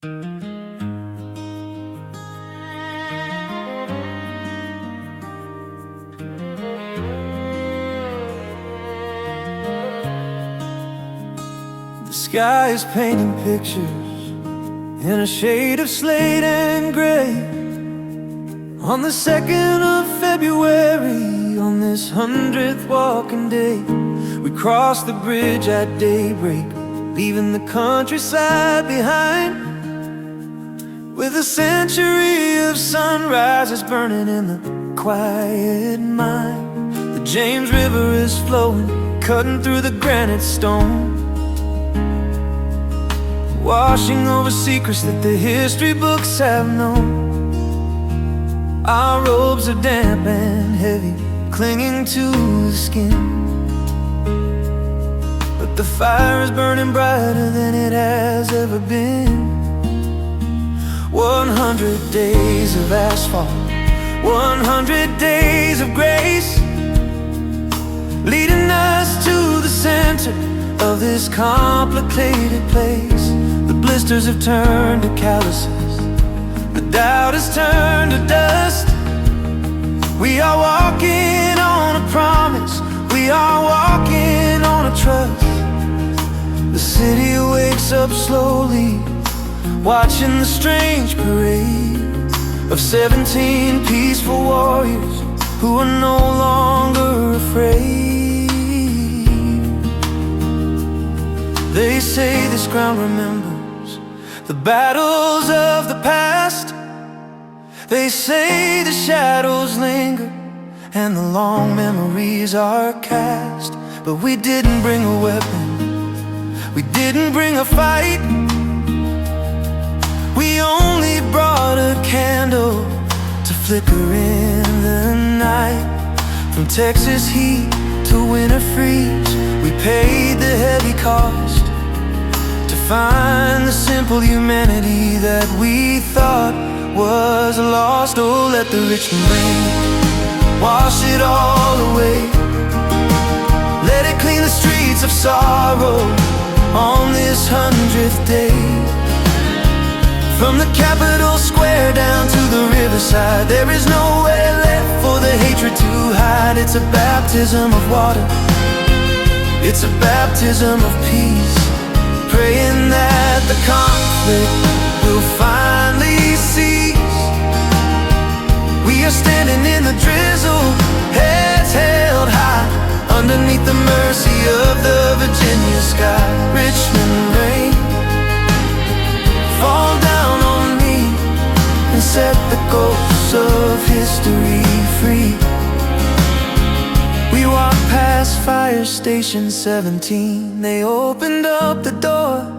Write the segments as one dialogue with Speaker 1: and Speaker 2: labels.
Speaker 1: The sky is painting pictures in a shade of slate and gray. On the 2nd of February, on this 100th walking day, we crossed the bridge at daybreak, leaving the countryside behind, with a century of sunrises burning in the quiet mind. The James River is flowing, cutting through the granite stone, washing over secrets that the history books have known. Our robes are damp and heavy, clinging to the skin, but the fire is burning brighter than it has ever been. 100 days of asphalt, 100 days of grace, leading us to the center of this complicated place. The blisters have turned to calluses, the doubt has turned to dust. We are walking on a promise, we are walking on a trust. The city wakes up slowly, watching the strange parade of 17 peaceful warriors who are no longer afraid. They say this ground remembers the battles of the past. They say the shadows linger and the long memories are cast. But we didn't bring a weapon, we didn't bring a fight. We only brought a candle to flicker in the night. From Texas heat to winter freeze, we paid the heavy cost to find the simple humanity that we thought was lost. Oh, let the Richmond rain wash it all away. Let it clean the streets of sorrow on this 100th day. From the Capital Square down to the riverside, there is nowhere left for the hatred to hide. It's a baptism of water, it's a baptism of peace, praying that the conflict will finally cease. We are standing in the drizzle, heads held high, underneath the mercy of the Virginia sky. Richmond rain, fall down on me and set the ghosts of history free. We walked past Fire Station 17, they opened up the door.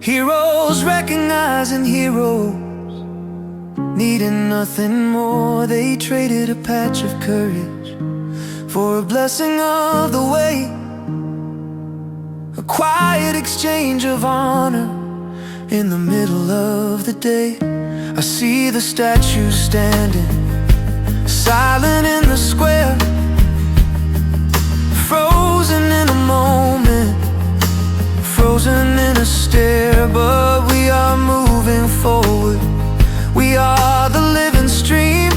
Speaker 1: Heroes recognizing heroes, needing nothing more. They traded a patch of courage for a blessing of the way, a quiet exchange of honor in the middle of the day. I see the statues standing silent in the square, frozen in a moment, frozen in a stare. But we are moving forward, we are the living stream,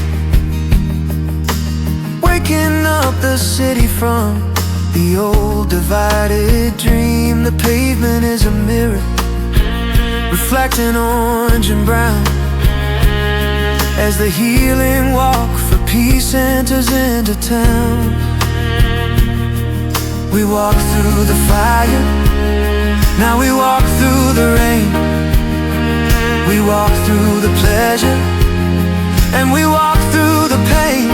Speaker 1: waking up the city from the old divided dream. The pavement is a mirror, reflecting orange and brown, as the healing walk for peace enters into town. We walk through the fire, now we walk through the rain. We walk through the pleasure, and we walk through the pain.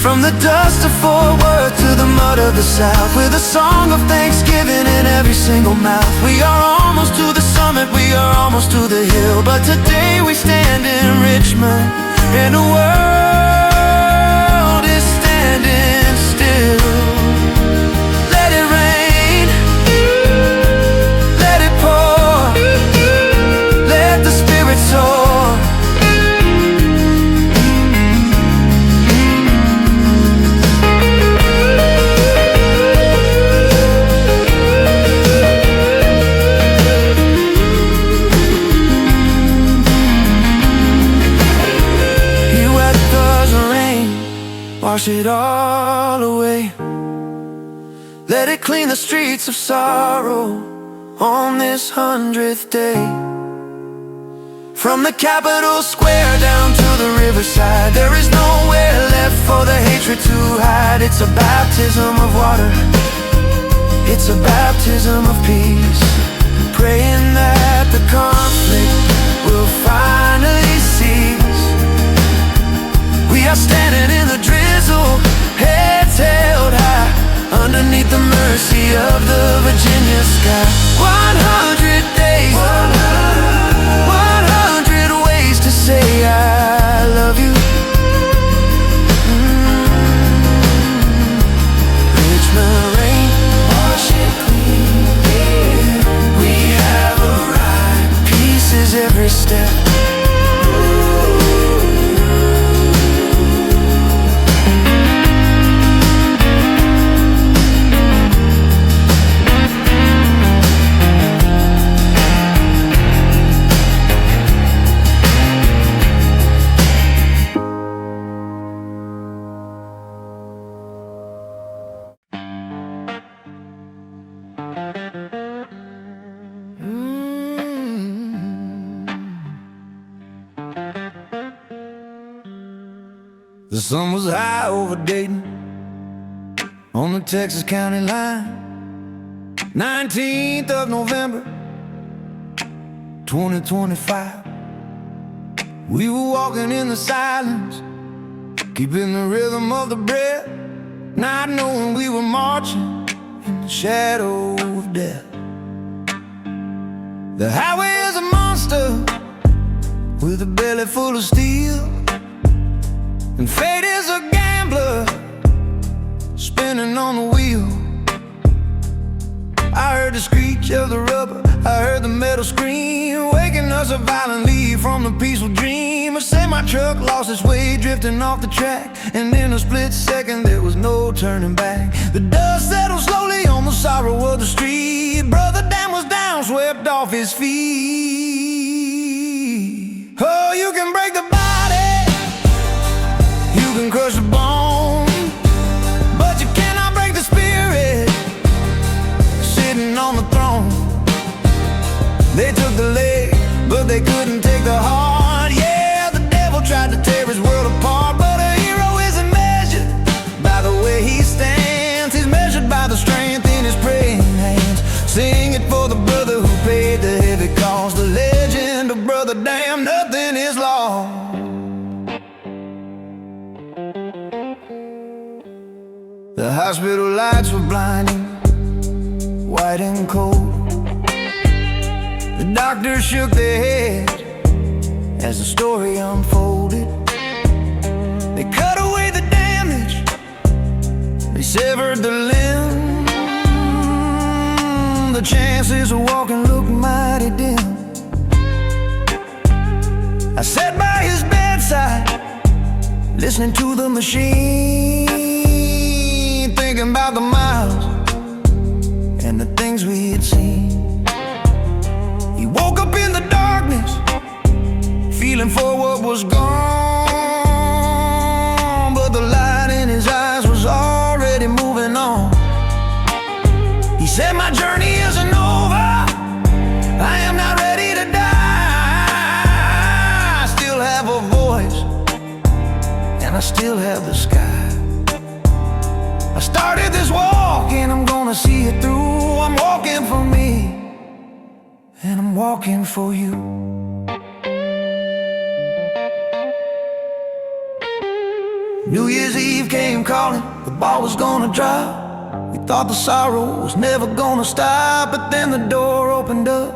Speaker 1: From the dust of Fort Worth to the mud of the South, with a song of thanksgiving in every single mouth. We are almost to the summit, we are almost to the hill, but today we stand in Richmond, and the world is standing still. Let it rain, let it pour, let the spirit soar. wash it all away. Let it clean the streets of sorrow on this 100th day. From the Capitol Square down to the riverside, there is nowhere left for the hatred to hide. It's a baptism of water, it's a baptism of peace, praying that the conflict will finally cease. We are standing in the drizzle, heads held high, underneath the mercy of the Virginia sky. 100 days, 100 ways to say I love you. Richmond rain, wash it clean, yeah. We have arrived, peace is every step. The sun was high over Dayton on the Texas county line. 19th of November 2025. We were walking in the silence, keeping the rhythm of the breath, not knowing we were marching in the shadow of death. The highway is a monster with a belly full of steel, and fate is a gambler spinning on the wheel. I heard the screech of the rubber, I heard the metal scream, waking us up violently from the peaceful dream. I said my truck lost its way, drifting off the track, and in a split second there was no turning back. The dust settled slowly on the sorrow of the street. Brother Dan was down, swept off his feet. Oh, you can break the body, you can crush the bone, but you cannot break the spirit sitting on the throne. They took the leg, but they couldn't take the heart. Yeah, the devil tried to tear his world apart, but a hero isn't measured by the way he stands. He's measured by the strength in his praying hands. Sing it for the brother who paid the heavy cost, the legend of Brother Dan, nothing is lost. The hospital lights were blinding, white and cold. The doctors shook their heads as the story unfolded. They cut away the damage, they severed the limb. The chances of walking looked mighty dim. I sat by his bedside, listening to the machine, thinking about the miles and the things we had seen. He woke up in the darkness, feeling for what was gone, but the light in his eyes was already moving on. He said, my journey isn't over, I am not ready to die. I still have a voice, and I still have the sky. I started this walk and I'm gonna see it through. I'm walking for me, and I'm walking for you. New Year's Eve came calling, the ball was gonna drop. We thought the sorrow was never gonna stop, but then the door opened up,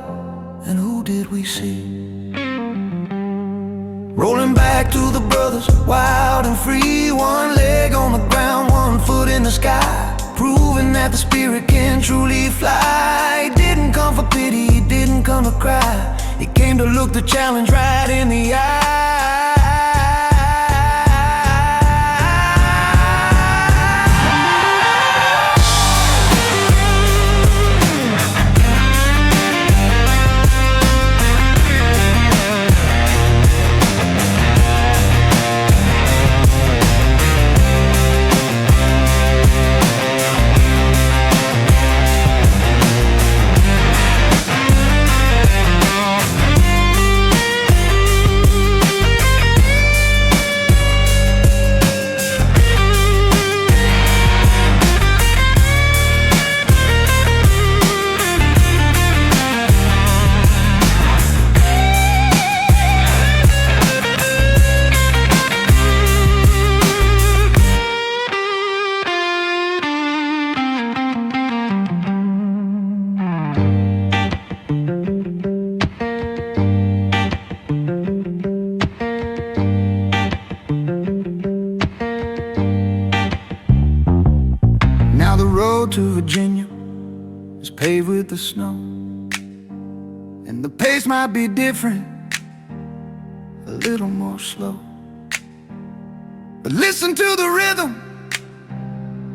Speaker 1: and who did we see? Rolling back to the brothers, wild and free, one leg on the ground, one foot in the sky, proving that the spirit can truly fly. He didn't come for pity, he didn't come to cry, he came to look the challenge right in the eye. might be different, a little more slow, but listen to the rhythm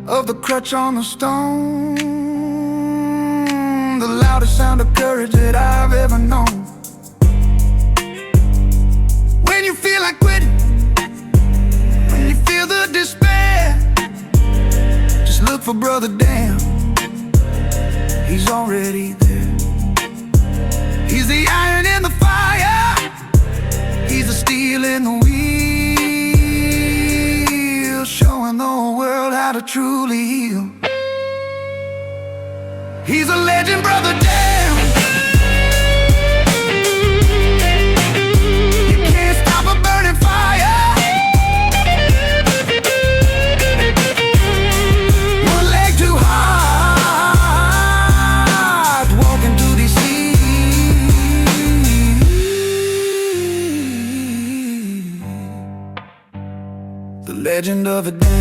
Speaker 1: of the crutch on the stone, the loudest sound of courage that I've ever known. When you feel like quitting, when you feel the despair, just look for Brother Dan. He's already there. He's the iron in the fire, he's the steel in the wheel, showing the whole world how to truly heal. He's a legend, Brother Dan. You can't stop a burning fire. One leg too hard, walking through these seas. The legend of a Dan.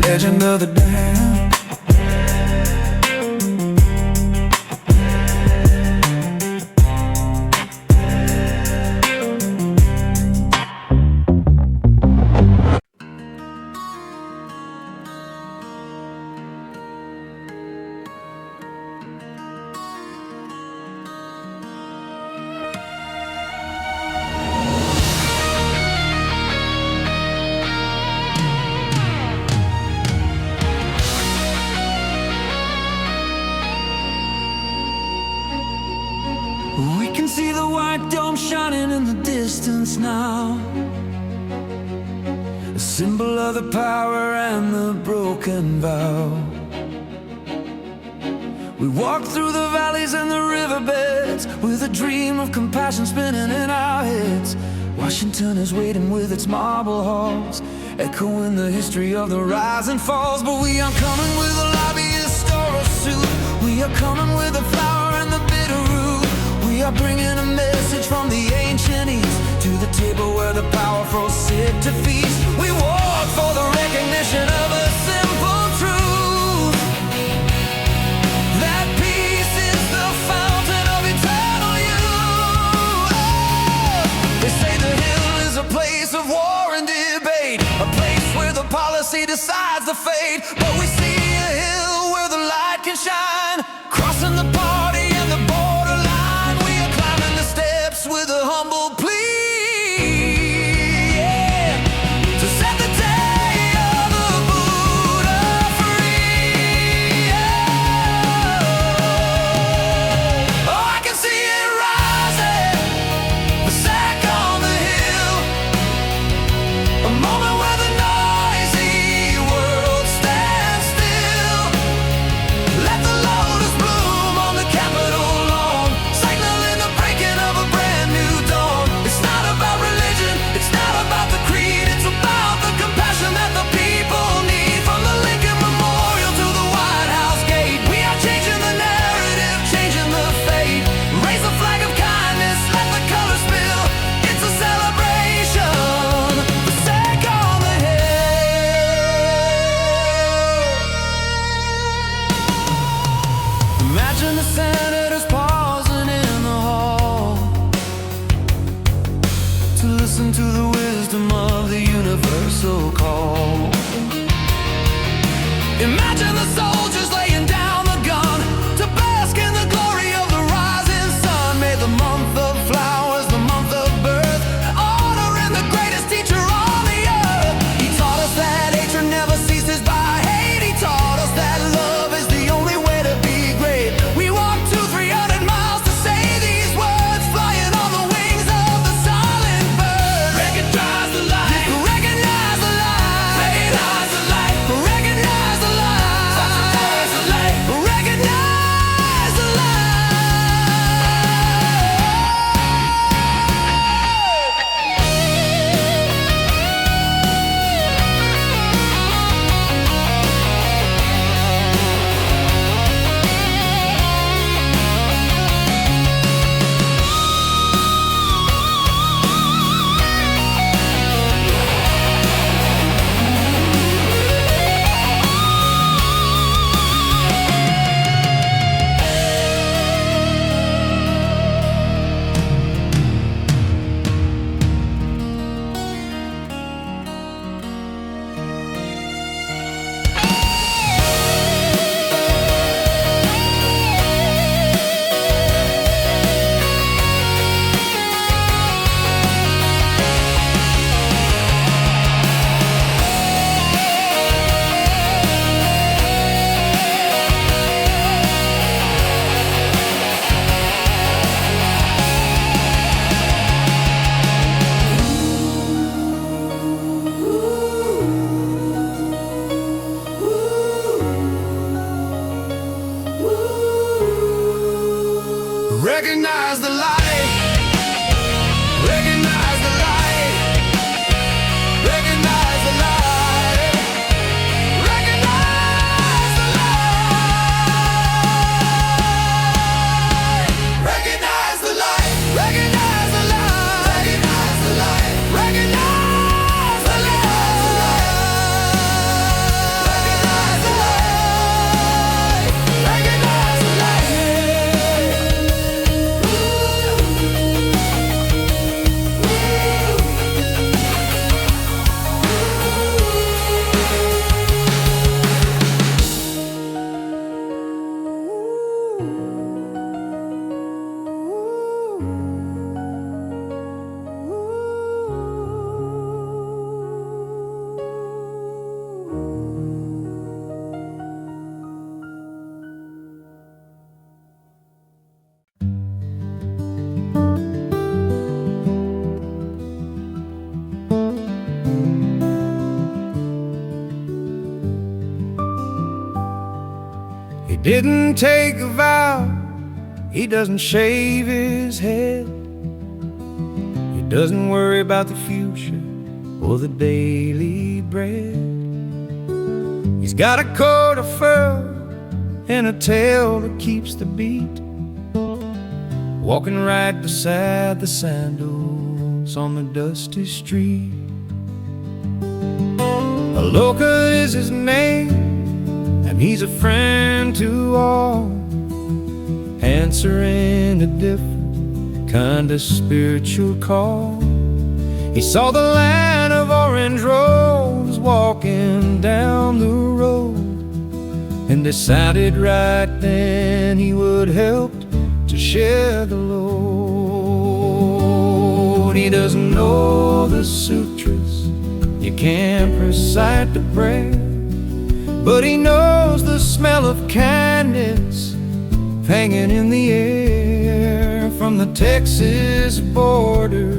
Speaker 1: Legend of the dam. We can see the white dome shining in the distance now, a symbol of the power and the broken vow. We walk through the valleys and the riverbeds with a dream of compassion spinning in our heads. Washington is waiting with its marble halls, echoing the history of the rise and falls. But we are coming with a lobbyist or a suit. We are coming with a flower and the bitter root. We are bringing a message from the ancient East to the table where the powerful sit to feast. We walk for the recognition of a simple truth, that peace is the fountain of eternal youth. They say the hill is a place of war and debate, a place where the policy decides the fate. But we see a hill where the light can shine, crossing the party and the borderline. We are climbing the steps with a humble plea, yeah, to set the day of the Buddha free. Oh, I can see it rising, the sack on the hill, a moment where the noisy world stands still. Let the lotus bloom on the Capitol lawn, signaling the breaking of a brand new dawn. It's not about religion, it's not about the creed, it's about the compassion that the people need. From the Lincoln Memorial to the White House gate, we are changing the narrative, changing the fate. Raise the flag of kindness, let the colors spill. It's a celebration, the sack on the hill. Imagine the senators pausing in the hall to listen to the wisdom of the universal call. Imagine the soldiers laying down the gun to bask in the glory of the rising sun. May the month of flowers, the month of birth, honoring the greatest teacher on the earth. He taught us that hatred never ceases by hate. He taught us that love is the only way to be great. We walked 200-300 miles to say these words, flying on the wings of the silent bird. Recognize the light, recognize the light, recognize the light, recognize the light. Recognize the light. Recognize the light. Recognize the light. Recognize the light. Recognize the light. Recognize the light. Recognize the light. Recognize the light. Recognize the light. He didn't take a vow, he doesn't shave his head, he doesn't worry about the future or the daily bread. He's got a coat of fur and a tail that keeps the beat, walking right beside the sandals on the dusty street. Aloka is his name, and he's a friend to all, answering a different kind of spiritual call. He saw the line of orange rose walking down the road, and decided right then he would help to share the load. He doesn't know the sutras, you can't recite the prayer, but he knows the smell of kindness hanging in the air, from the Texas border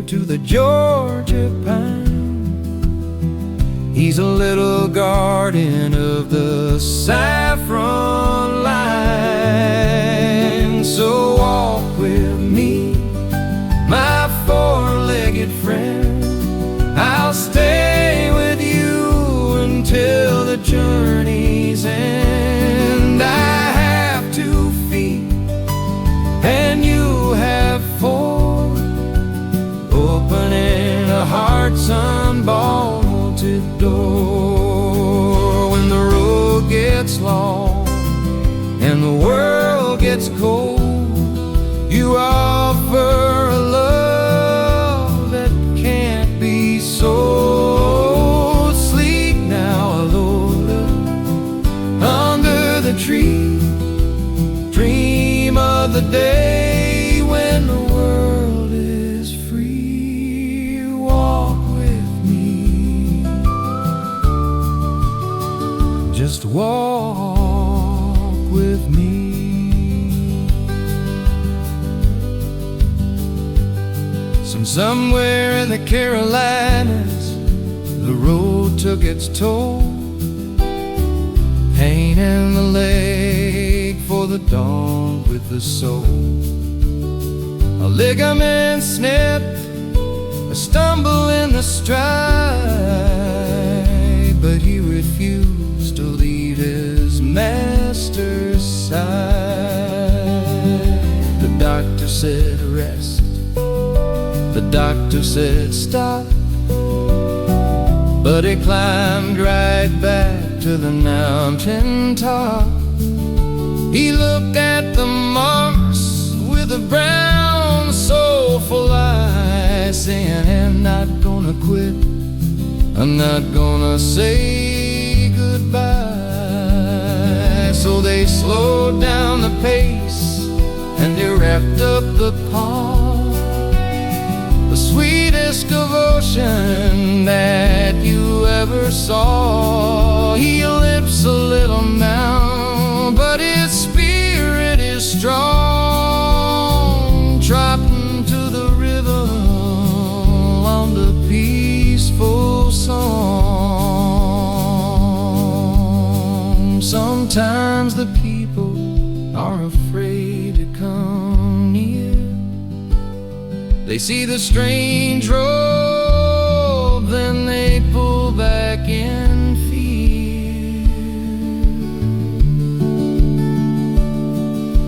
Speaker 1: to the Georgia pine. He's a little guardian of the Saffron line. So walk with me, my four-legged friend, I'll stay with you until the journey's end. I have 2 feet and you have 4, opening a heart's unbolted door. When the road gets long and the world gets cold, you offer a love that can't be sold. Sleep now, Alola, under the tree. Dream of the day when the world is free. Walk with me, just walk with me. Somewhere in the Carolinas, the road took its toll. Pain in the leg for the dog with the soul. A ligament snipped, a stumble in the stride, but he refused to leave his master's side. The doctor said rest, the doctor said stop, but he climbed right back to the mountain top. He looked at the marks with a brown soulful eye, saying, I'm not gonna quit, I'm not gonna say goodbye. So they slowed down the pace and they wrapped up the palm, the sweetest devotion that you ever saw. He limps a little now, but his spirit is strong, trotting to the river on the peaceful song. Sometimes the people are afraid to come They see the strange road, then they pull back in fear.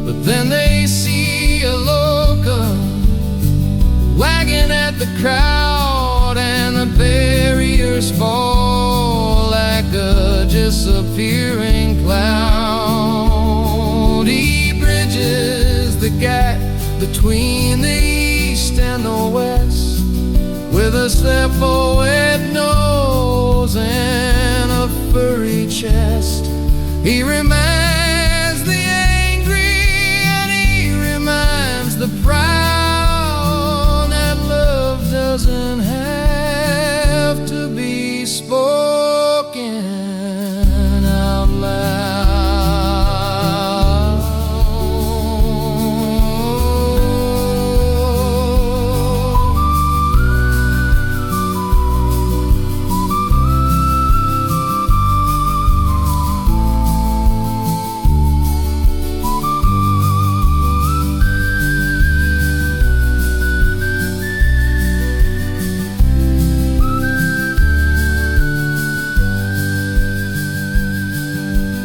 Speaker 1: But then they see a locum wagging at the crowd, and the barriers fall like a disappearing cloud. He bridges the gap between the east and the west with a step-forward nose and a furry chest. He reminds the angry and he reminds the proud that love doesn't have to be spoken out loud.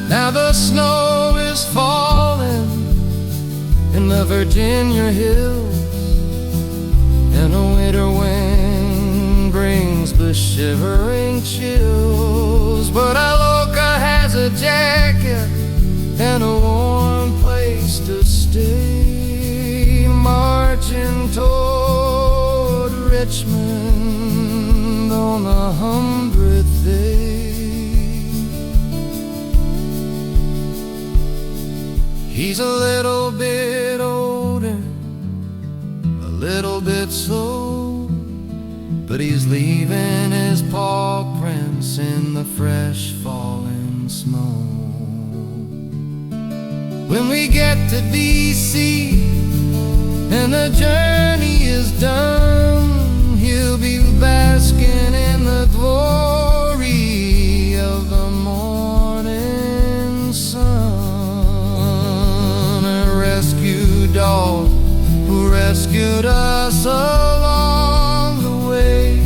Speaker 1: Now the snow is falling in the Virginia hills, and a winter wind brings the shivering chills. But Aloka has a jacket and a warm place to stay, marching toward Richmond on the 100th day. He's a little bit older, a little bit slow, but he's leaving his paw prints in the fresh falling snow. When we get to DC and the journey is done, he'll be basking in the glory of the morning sun. Dog who rescued us along the way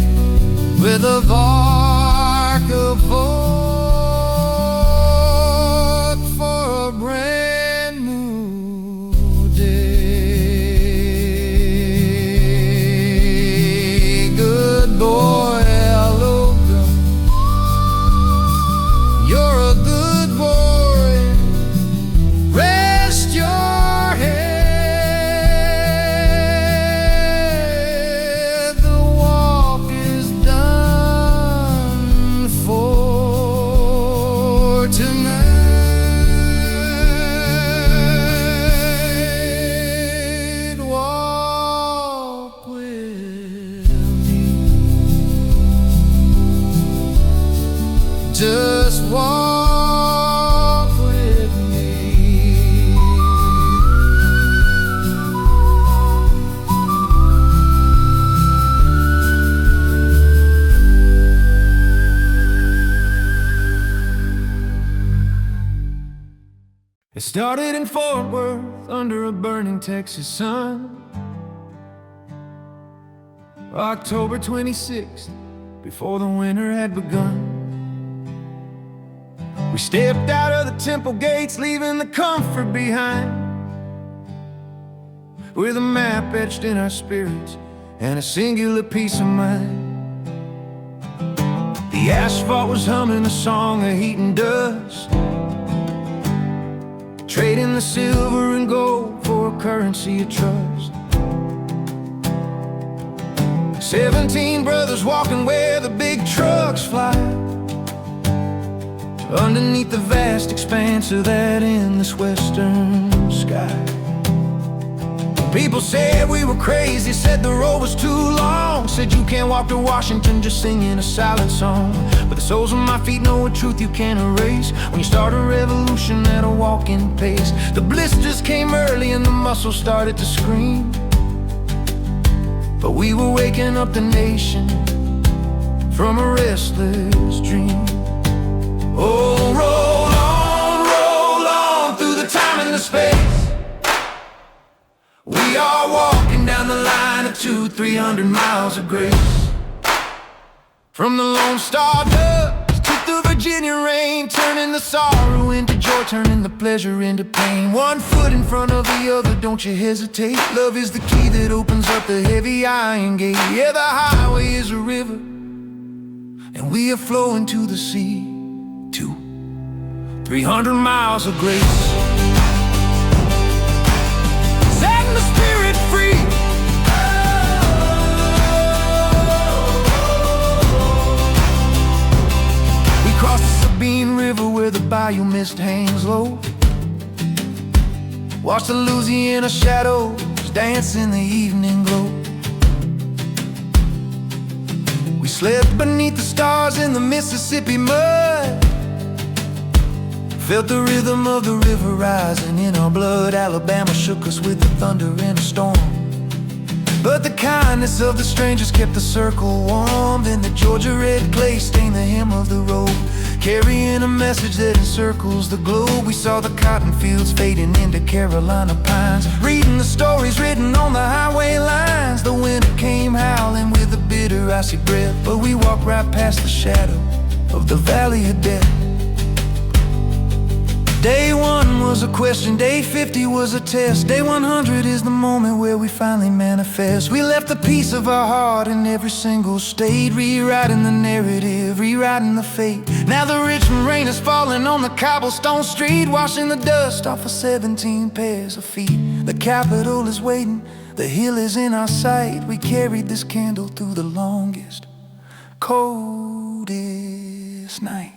Speaker 1: with a bark of hope for a brand new day. Good boy, Aloka, you're a good boy. Rest your head. Just walk with me. It started in Fort Worth under a burning Texas sun, October 26th, before the winter had begun. We stepped out of the temple gates, leaving the comfort behind, with a map etched in our spirits and a singular peace of mind. The asphalt was humming a song of heat and dust, trading the silver and gold for a currency of trust. 17 brothers walking where the big trucks fly, underneath the vast expanse of that endless western sky. People said we were crazy, said the road was too long, said you can't walk to Washington just singing a silent song. But the soles of my feet know a truth you can't erase when you start a revolution at a walking pace. The blisters came early and the muscles started to scream, but we were waking up the nation from a restless dream. Oh, roll on through the time and the space. We are walking down the line of to 300 miles of grace. From the Lone Star dust to the Virginia rain, turning the sorrow into joy, turning the pleasure into pain. One foot in front of the other, don't you hesitate. Love is the key that opens up the heavy iron gate. Yeah, the highway is a river, and we are flowing to the sea, to 300 miles of grace. Setting the spirit free. We cross the Sabine River where the bayou mist hangs low. Watch the Louisiana shadows dance in the evening glow. We slept beneath the stars in the Mississippi mud, felt the rhythm of the river rising in our blood. Alabama shook us with the thunder and a storm, but the kindness of the strangers kept the circle warm. Then the Georgia red clay stained the hem of the road, carrying a message that encircles the globe. We saw the cotton fields fading into Carolina pines, reading the stories written on the highway lines. The winter came howling with a bitter icy breath, but we walked right past the shadow of the valley of death. Day 1 was a question, day 50 was a test, day 100 is the moment where we finally manifest. We left a piece of our heart in every single state, rewriting the narrative, rewriting the fate. Now the Richmond rain is falling on the cobblestone street, washing the dust off of 17 pairs of feet. The Capitol is waiting, the hill is in our sight. We carried this candle through the longest, coldest night.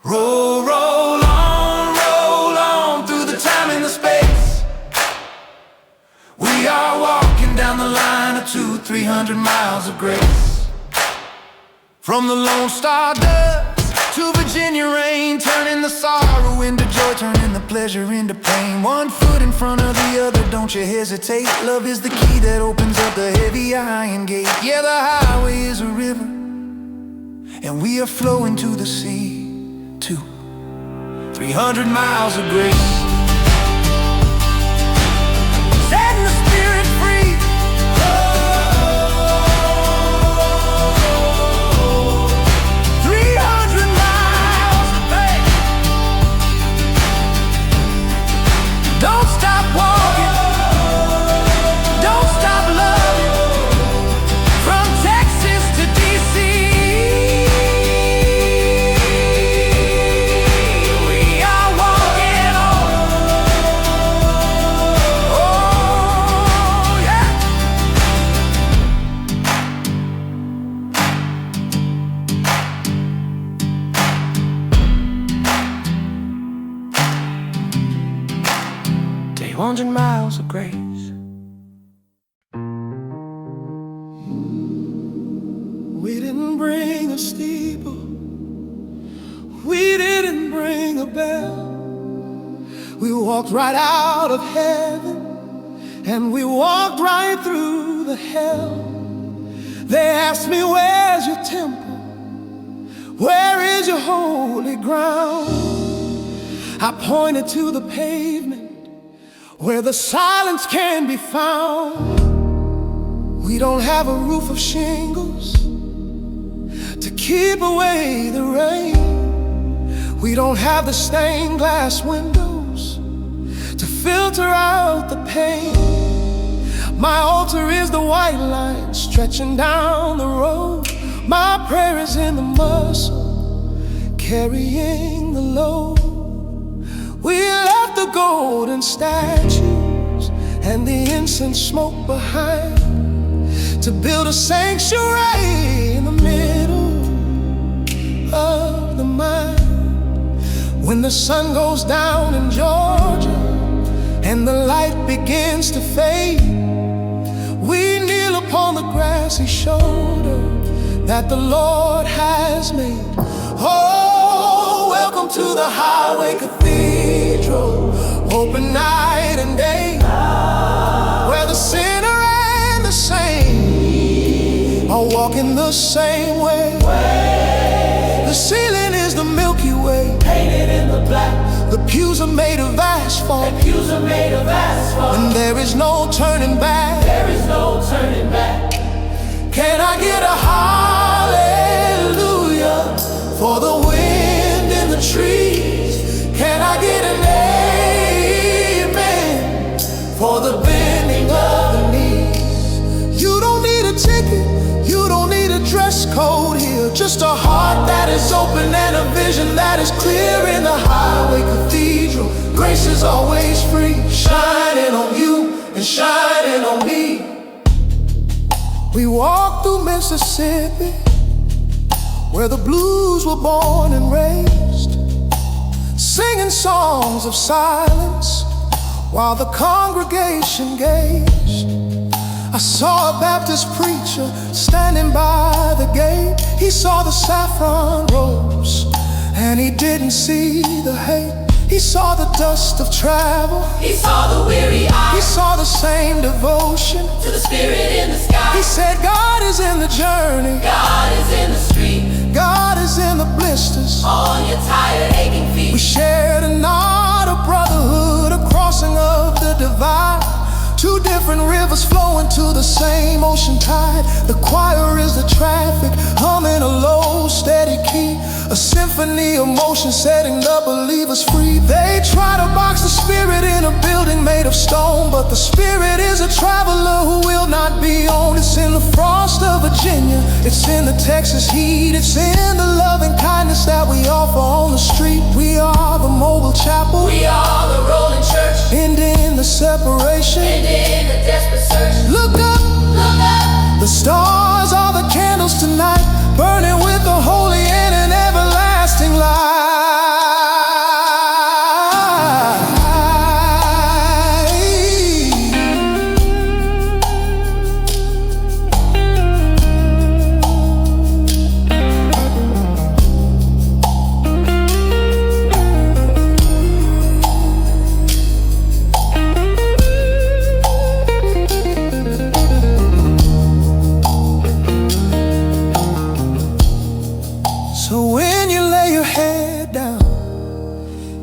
Speaker 1: Roll, roll on through the time and the space. We are walking down the line of 200-300 miles of grace. From the Lone Star dust to Virginia rain, turning the sorrow into joy, turning the pleasure into pain. One foot in front of the other, don't you hesitate. Love is the key that opens up the heavy iron gate. Yeah, the highway is a river, and we are flowing to the sea, too. 300 miles of grace. Setting the spirit free. Oh, 300 miles of faith. Don't stop walking. Don't stop loving. From Texas to DC. Day 100 miles of grace. We didn't bring a steeple, we didn't bring a bell. We walked right out of heaven, and we walked right through the hell. They asked me, where's your temple? Where is your holy ground? I pointed to the pavement where the silence can be found. We don't have a roof of shingles to keep away the rain. We don't have the stained glass windows to filter out the pain. My altar is the white line stretching down the road. My prayer is in the muscle carrying the load. We left the golden statues and the incense smoke behind to build a sanctuary in the middle of the mine. When the sun goes down in Georgia and the light begins to fade, we kneel upon the grassy shoulder that the Lord has made. Oh, welcome to the highway cathedral, open night and day, where the sinner and the saint are walking the same way. The ceiling is the Milky Way, painted in the black. The pews are made of ash. asphalt.
Speaker 2: The pews are made of asphalt.
Speaker 1: And there is no turning back.
Speaker 2: There is no turning back.
Speaker 1: Can I get a hallelujah for the wind in the trees? Can I get an amen for the bending of the knees? You don't need a ticket, you don't need a dress code here. Just a heart that is open and a vision that is clear. In the highway cathedral, grace is always free, shining on you and shining on me. We walk through Mississippi, where the blues were born and raised, singing songs of silence while the congregation gazed. I saw a Baptist preacher standing by the gate. He saw the saffron robes, and he didn't see the hate. He saw the dust of travel.
Speaker 2: He saw the weary eyes.
Speaker 1: He saw the same devotion
Speaker 2: to the Spirit in the sky.
Speaker 1: He said, God is in the journey.
Speaker 2: God is in the street.
Speaker 1: God is in the blisters
Speaker 2: on your tired, aching feet.
Speaker 1: We shared a knot of brotherhood, a crossing of the divide. Two different rivers flowing to the same ocean tide. The choir is the traffic, humming a low, steady key. A symphony of motion setting the believers free. They try to box the Spirit in a building made of stone, but the Spirit is a traveler who will not be owned. It's in the frost of Virginia, it's in the Texas heat, it's in the loving kindness that we offer on the street. We are the mobile chapel,
Speaker 2: we are the rolling church,
Speaker 1: ending the separation,
Speaker 2: in a desperate search.
Speaker 1: Look up,
Speaker 2: look up.
Speaker 1: The stars are the candles tonight, burning with the holy and an everlasting light. So when you lay your head down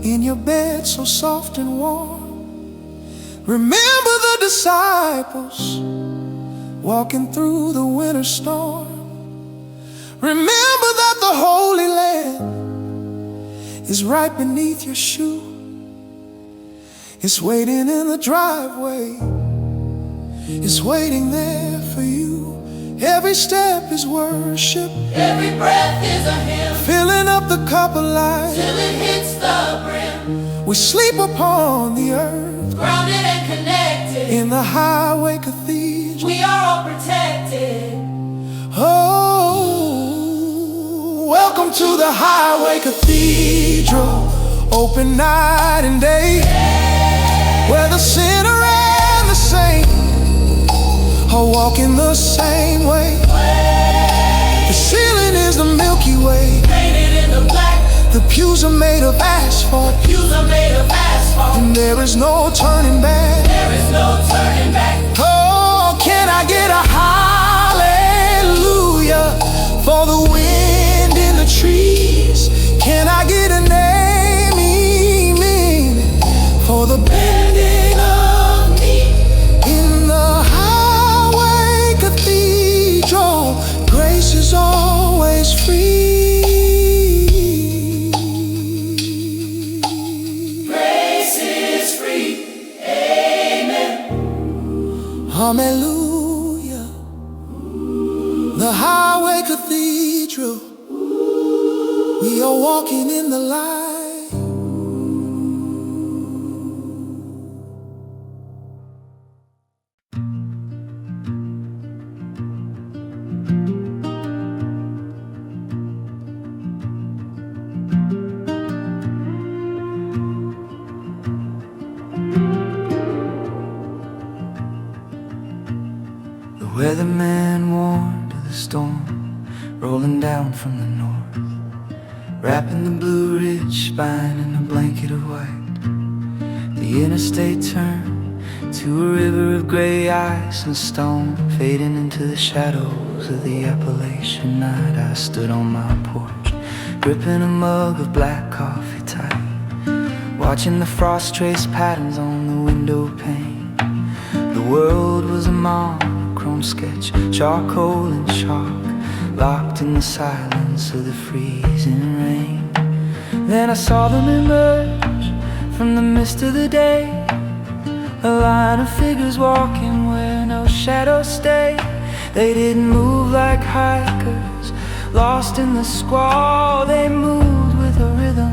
Speaker 1: in your bed so soft and warm, remember the disciples walking through the winter storm. Remember that the Holy Land is right beneath your shoe. It's waiting in the driveway, it's waiting there for you. Every step is worship,
Speaker 2: every breath is a hymn,
Speaker 1: filling up the cup of life
Speaker 2: till it hits the brim.
Speaker 1: We sleep upon the earth,
Speaker 2: grounded and connected
Speaker 1: in the highway cathedral.
Speaker 2: We are all protected.
Speaker 1: Oh, welcome to the highway cathedral, open night and day, where the sinner and the saint are walking the same way. The ceiling is the Milky Way,
Speaker 2: painted in the black.
Speaker 1: The pews are made of asphalt.
Speaker 2: The pews are made of asphalt.
Speaker 1: And there is no turning back.
Speaker 2: There is no turning back.
Speaker 1: Oh, can I get a hallelujah for the wind in the trees? Can I get an amen for the bending of knee? In the highway cathedral, grace is always free.
Speaker 2: Grace is free. Amen.
Speaker 1: Hallelujah. The highway cathedral, we are walking in the light.
Speaker 3: The weatherman warned of the storm rolling down from the north, wrapping the Blue Ridge spine in a blanket of white. The interstate turned to a river of gray ice and stone, fading into the shadows of the Appalachian night. I stood on my porch, gripping a mug of black coffee tight, watching the frost trace patterns on the window pane. The world was a monochrome sketch, charcoal and chalk, locked in the silence of the freezing rain. Then I saw them emerge from the mist of the day, a line of figures walking where no shadows stay. They didn't move like hikers, lost in the squall. They moved with a rhythm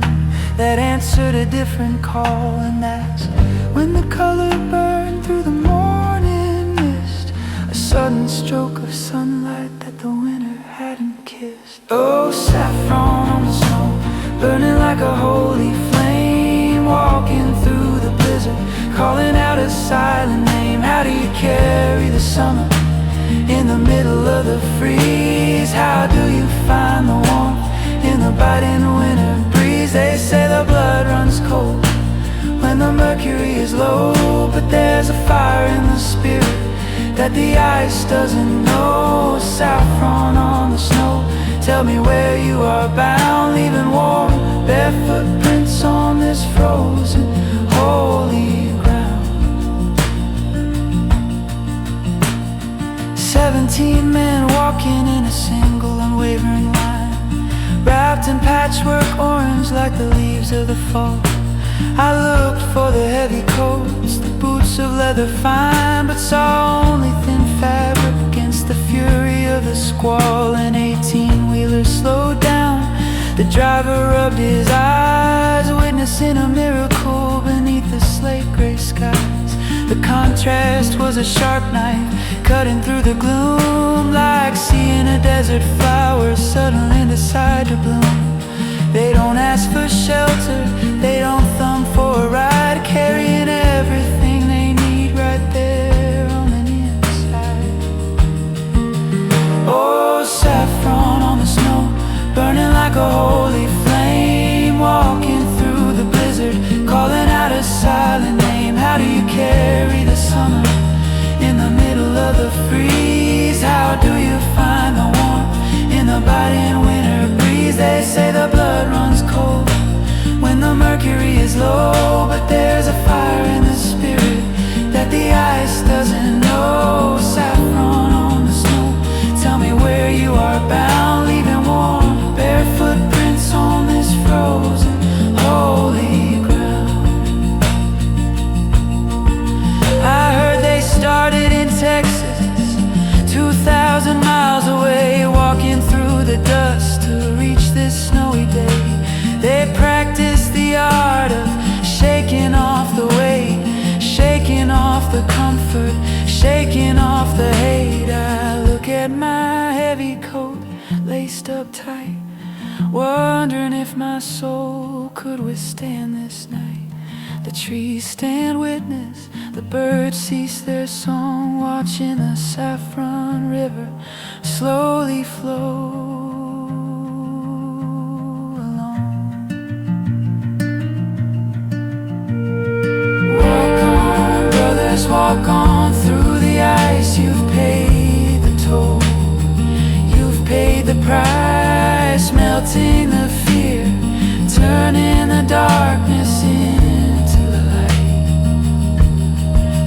Speaker 3: that answered a different call. And that's when the color burned through the morning mist, a sudden stroke of sunlight that the winter hadn't kissed. Oh, saffron on the snow, burning like a holy flame, walking through the blizzard, calling out a silent name. How do you carry the summer in the middle of the freeze? How do you find the warmth in the biting winter breeze? They say the blood runs cold when the mercury is low, but there's a fire in the spirit that the ice doesn't know. Saffron on the snow, tell me where you are bound, leaving warm, bare footprints on this frozen holy ground. 17 men walking in a single unwavering line, wrapped in patchwork orange like the leaves of the fall. I looked for the heavy coats, the boots of leather fine, but saw only thin fabric against the fury of the squall. An 18-wheeler slowed down, the driver rubbed his eyes, witnessing a miracle beneath the slate gray skies. The contrast was a sharp knife, cutting through the gloom, like seeing a desert flower suddenly decide to bloom. They don't ask for shelter, they don't thumb for a ride, carrying everything they need right there on the inside. Oh, saffron on the snow, burning like a holy flame, walking through the blizzard, calling out a silent name. How do you carry the summer in the middle of the freeze? How do you find the warmth in the biting winter breeze? They say the blood runs cold when the mercury is low, but there's a fire in the spirit that the ice doesn't know. Saffron on the snow, tell me where you are bound, leaving warm, bare footprints on this frozen holy ground. I heard they started in Texas, 2,000 miles away, walking through the dust to reach this snowy day. They practiced the art of shaking off the weight, shaking off the comfort, shaking off the hate. I look at my heavy coat laced up tight, wondering if my soul could withstand this night. The trees stand witness, the birds cease their song, watching the Saffron River slowly flow. Walk on through the ice, you've paid the toll, you've paid the price, melting the fear, turning the darkness into the light.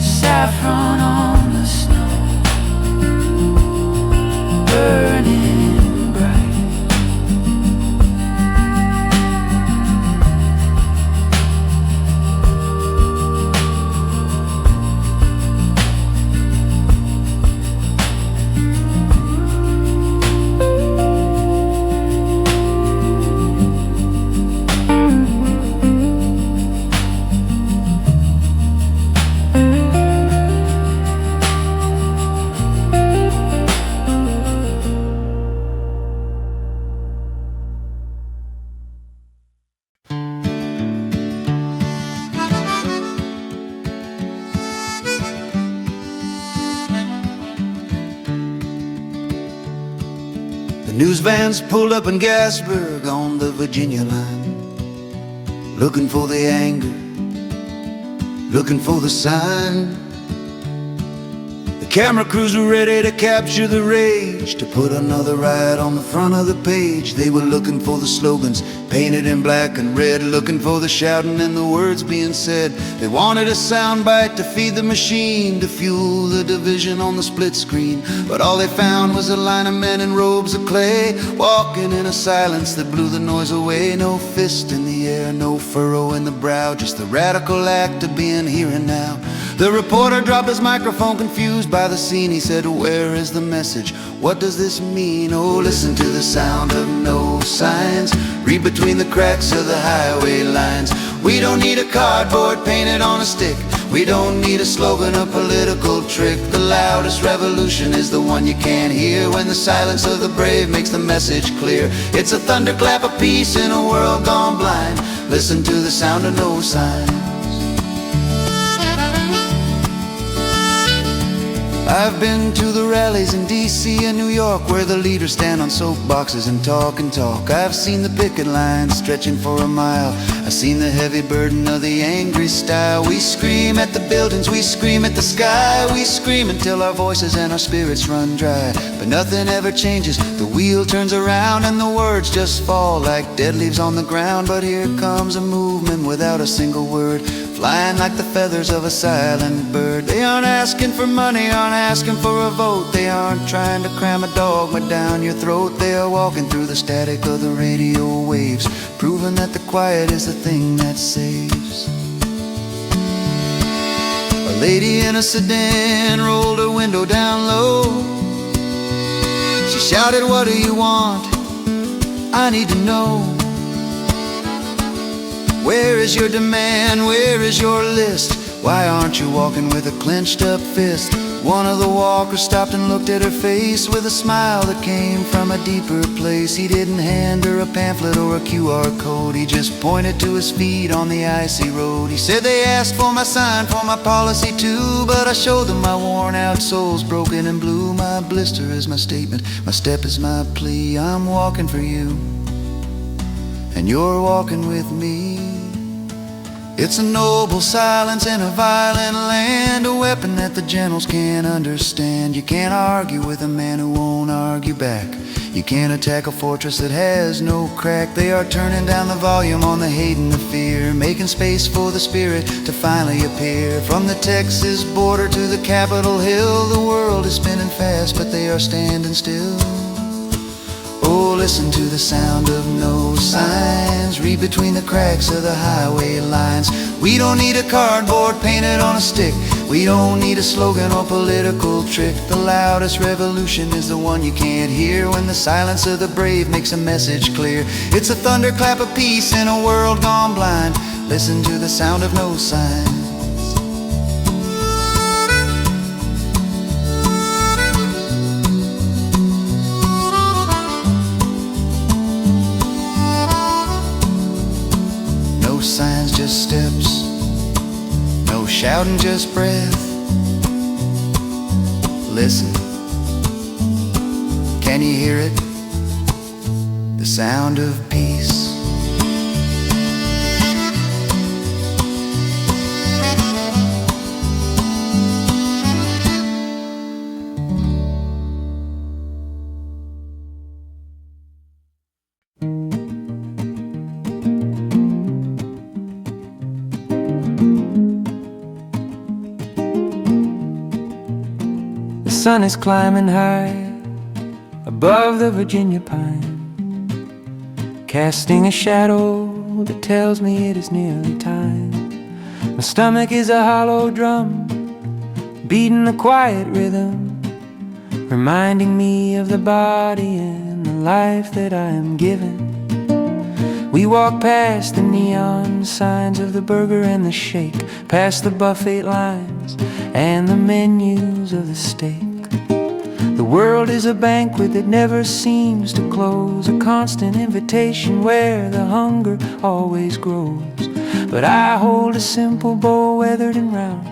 Speaker 3: Saffron on the snow, burning bright.
Speaker 4: News vans pulled up in Gasburg on the Virginia line, looking for the anger, looking for the sign. The camera crews were ready to capture the rage, to put another riot on the front of the page. They were looking for the slogans painted in black and red, looking for the shouting and the words being said. They wanted a soundbite to feed the machine, to fuel the division on the split screen. But all they found was a line of men in robes of clay, walking in a silence that blew the noise away. No fist in the air, no furrow in the brow, just the radical act of being here and now. The reporter dropped his microphone, confused by the scene. He said, "Where is the message? What does this mean?" Oh, listen to the sound of no signs, read between the cracks of the highway lines. We don't need a cardboard painted on a stick, we don't need a slogan, a political trick. The loudest revolution is the one you can't hear, when the silence of the brave makes the message clear. It's a thunderclap of peace in a world gone blind. Listen to the sound of no signs. I've been to the rallies in D.C. and New York, where the leaders stand on soapboxes and talk and talk. I've seen the picket lines stretching for a mile, I've seen the heavy burden of the angry style. We scream at the buildings, we scream at the sky, we scream until our voices and our spirits run dry. But nothing ever changes, the wheel turns around and the words just fall like dead leaves on the ground. But here comes a movement without a single word, flying like the feathers of a silent bird. They aren't asking for money, aren't asking for a vote, they aren't trying to cram a dogma down your throat. They are walking through the static of the radio waves, proving that the quiet is the thing that saves. A lady in a sedan rolled her window down low. She shouted, "What do you want? I need to know. Where is your demand? Where is your list? Why aren't you walking with a clenched up fist?" One of the walkers stopped and looked at her face with a smile that came from a deeper place. He didn't hand her a pamphlet or a QR code, he just pointed to his feet on the icy road. He said, "They asked for my sign, for my policy too, but I showed them my worn out soles, broken and blue. My blister is my statement, my step is my plea. I'm walking for you, and you're walking with me." It's a noble silence in a violent land, a weapon that the generals can't understand. You can't argue with a man who won't argue back, you can't attack a fortress that has no crack. They are turning down the volume on the hate and the fear, making space for the spirit to finally appear. From the Texas border to the Capitol Hill, the world is spinning fast, but they are standing still. Oh, listen to the sound of no signs, read between the cracks of the highway lines. We don't need a cardboard painted on a stick, we don't need a slogan or political trick. The loudest revolution is the one you can't hear, when the silence of the brave makes a message clear. It's a thunderclap of peace in a world gone blind. Listen to the sound of no signs. No signs, just steps, no shouting, just breath. Listen, can you hear it? The sound of peace.
Speaker 3: The sun is climbing high above the Virginia pine, casting a shadow that tells me it is nearly time. My stomach is a hollow drum, beating a quiet rhythm, reminding me of the body and the life that I am given. We walk past the neon signs of the burger and the shake, past the buffet lines and the menus of the steak. The world is a banquet that never seems to close, a constant invitation where the hunger always grows. But I hold a simple bowl, weathered and round,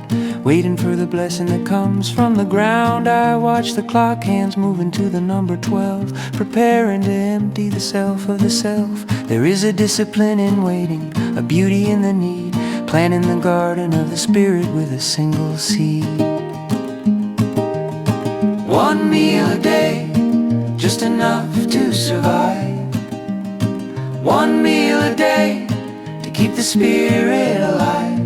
Speaker 3: waiting for the blessing that comes from the ground. I watch the clock hands moving to the number 12, preparing to empty the self of the self. There is a discipline in waiting, a beauty in the need, planting the garden of the spirit with a single seed. One meal a day, just enough to survive. One meal a day to keep the spirit alive.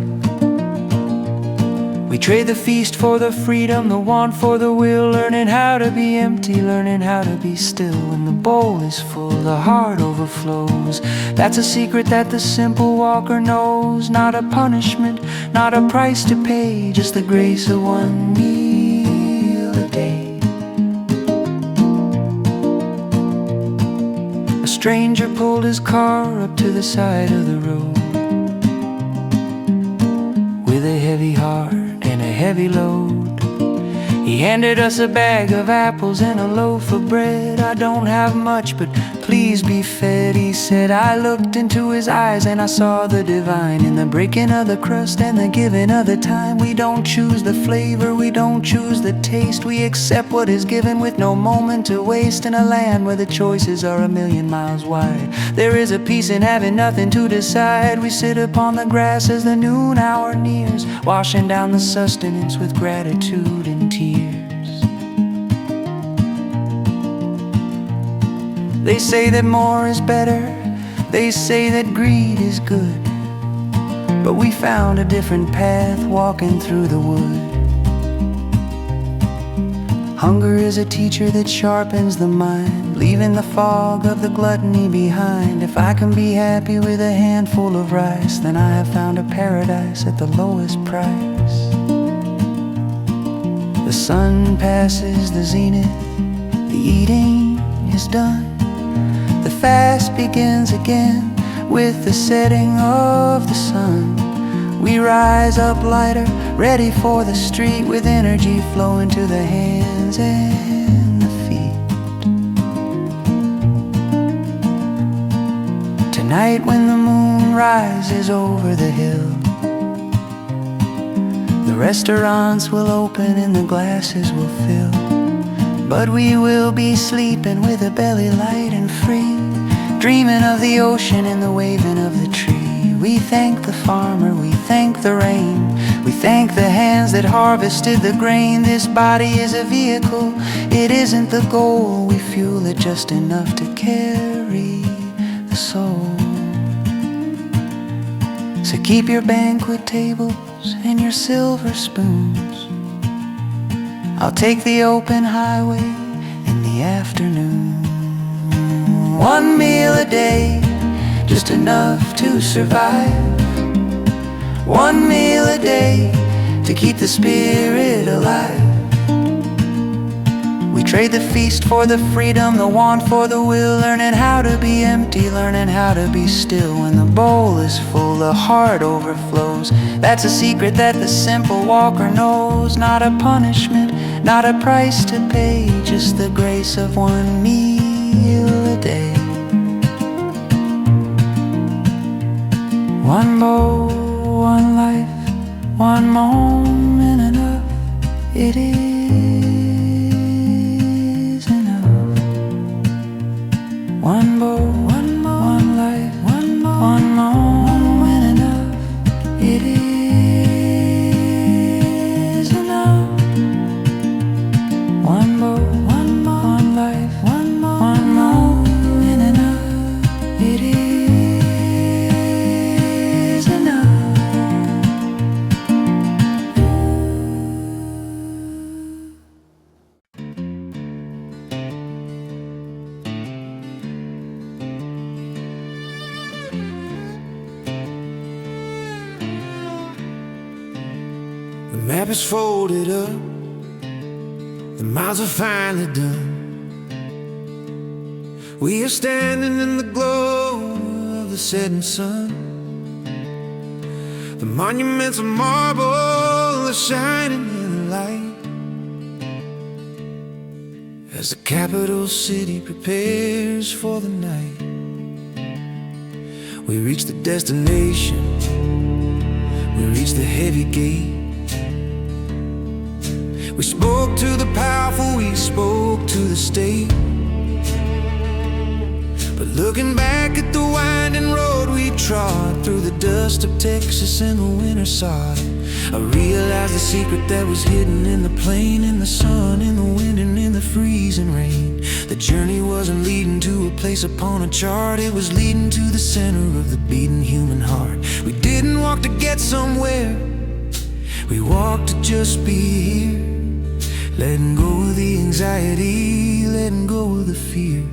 Speaker 3: We trade the feast for the freedom, the want for the will, learning how to be empty, learning how to be still. When the bowl is full, the heart overflows. That's a secret that the simple walker knows. Not a punishment, not a price to pay, just the grace of one meal a day. A stranger pulled his car up to the side of the road with a heavy heart and a heavy load. He handed us a bag of apples and a loaf of bread. I don't have much, but please be fed, he said. I looked into his eyes and I saw the divine in the breaking of the crust and the giving of the time. We don't choose the flavor, we don't choose the taste. We accept what is given with no moment to waste. In a land where the choices are 1,000,000 miles wide, there is a peace in having nothing to decide. We sit upon the grass as the noon hour nears, washing down the sustenance with gratitude and tears. They say that more is better, they say that greed is good, but we found a different path walking through the wood. Hunger is a teacher that sharpens the mind, leaving the fog of the gluttony behind. If I can be happy with a handful of rice, then I have found a paradise at the lowest price. The sun passes the zenith, the eating is done. The fast begins again with the setting of the sun. We rise up lighter, ready for the street, with energy flowing to the hands and the feet. Tonight when the moon rises over the hill, the restaurants will open and the glasses will fill. But we will be sleeping with a belly light and free, dreaming of the ocean and the waving of the tree. We thank the farmer, we thank the rain, we thank the hands that harvested the grain. This body is a vehicle, it isn't the goal. We fuel it just enough to carry the soul. So keep your banquet tables and your silver spoons. I'll take the open highway in the afternoon. One meal a day, just enough to survive. One meal a day to keep the spirit alive. We trade the feast for the freedom, the want for the will, learning how to be empty, learning how to be still. When the bowl is full, the heart overflows. That's a secret that the simple walker knows. Not a punishment, not a price to pay, just the grace of one meal a day. One bowl, one life, one moment enough. It is enough. One bowl, one life, one moment enough. It is enough. One bowl, one life, one moment enough. It is enough.
Speaker 1: The map is folded up, the miles are finally done. We are standing in the glow of the setting sun. The monuments of marble are shining in the light, as the capital city prepares for the night. We reach the destination, we reach the heavy gate. We spoke to the powerful, we spoke to the state. But looking back at the winding road we trod, through the dust of Texas and the winter sod, I realized the secret that was hidden in the plain, in the sun, in the wind, and in the freezing rain. The journey wasn't leading to a place upon a chart, it was leading to the center of the beating human heart. We didn't walk to get somewhere, we walked to just be here. Letting go of the anxiety, letting go of the fear.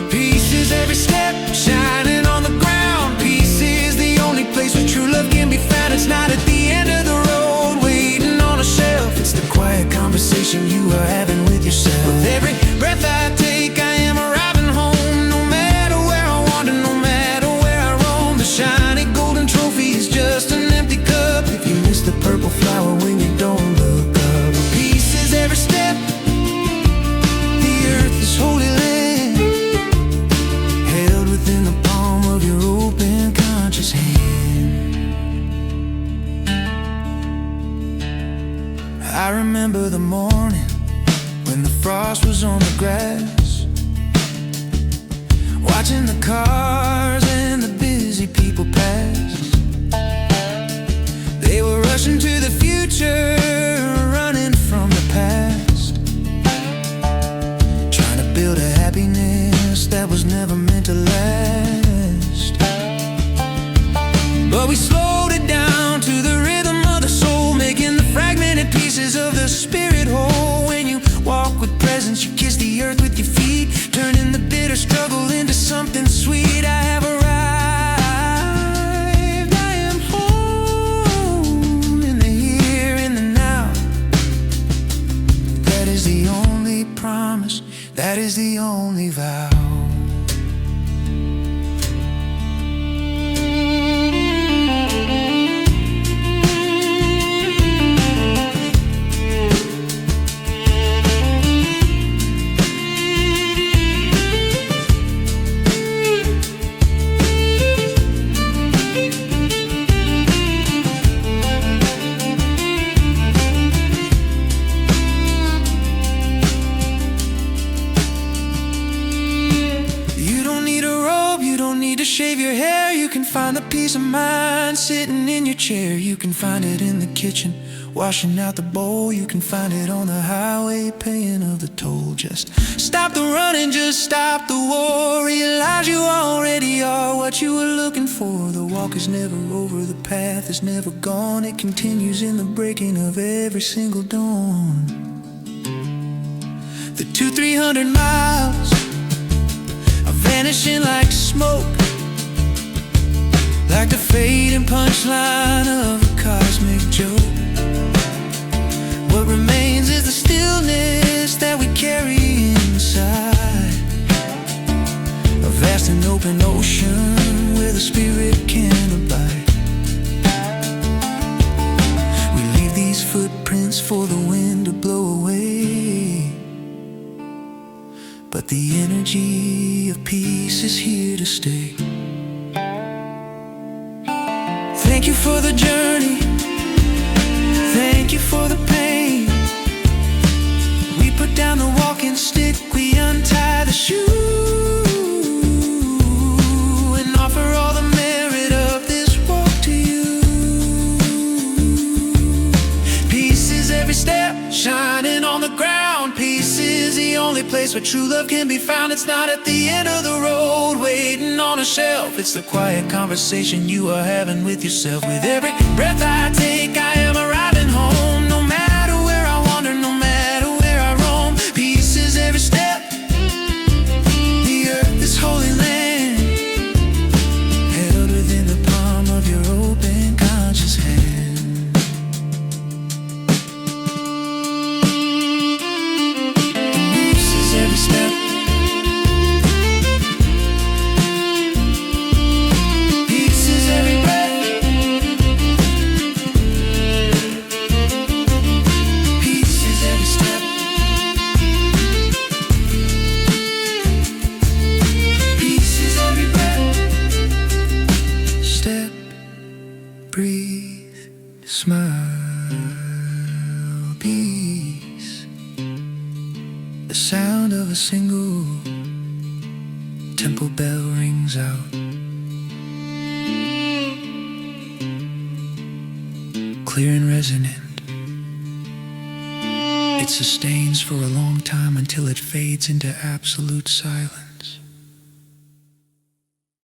Speaker 1: Peace is every step, shining on the ground. Peace is the only place where true love can be found. It's not at the end of the road, waiting on a shelf. It's the quiet conversation you are having with yourself. With every breath I take, I am arriving home. No matter where I wander, no matter where I roam, the shiny golden trophy is just an empty cup. If you miss the purple flower when you don't look up. Peace is every step, the earth is holy land, held within the palm of your open conscious hand. I remember the morning when the frost was on the grass, watching the cars and the busy people pass. They were rushing to the future, running from the past, trying to build a happiness that was never meant to last. But we slowed it down to the rhythm of the soul, making the fragmented pieces of the spirit whole. When you walk with presence, you kiss the earth with your feet, turning the bitter struggle into something sweet. I have arrived, I am home in the here and the now. That is the only promise, that is the only vow. Shave your hair, you can find the peace of mind sitting in your chair. You can find it in the kitchen, washing out the bowl. You can find it on the highway, paying of the toll. Just stop the running, just stop the war. Realize you already are what you were looking for. The walk is never over, the path is never gone. It continues in the breaking of every single dawn. The 200-300 miles are vanishing like smoke, like the fading punchline of a cosmic joke. What remains is the stillness that we carry inside, a vast and open ocean where the spirit can abide. We leave these footprints for the wind to blow away, but the energy of peace is here to stay. Thank you for the journey, thank you for the pain. We put down the walking stick, we untie the shoe, and offer all the merit of this walk to you. Peace is every step, shining on the ground. Peace is the only place where true love can be found. It's not at the end of the road, waiting on a shelf. It's the quiet conversation you are having with yourself. With every breath I take, I am arriving home. No matter where I wander, no matter where I roam. Peace is every step, the earth is holy land, held within the palm of your open conscious hand. Peace is every step, peace is every breath, peace is every step, peace is every breath. Step, breathe, smile, peace. The sound of a single temple bell rings out, clear and resonant,
Speaker 3: It sustains for a long time until it fades into absolute silence.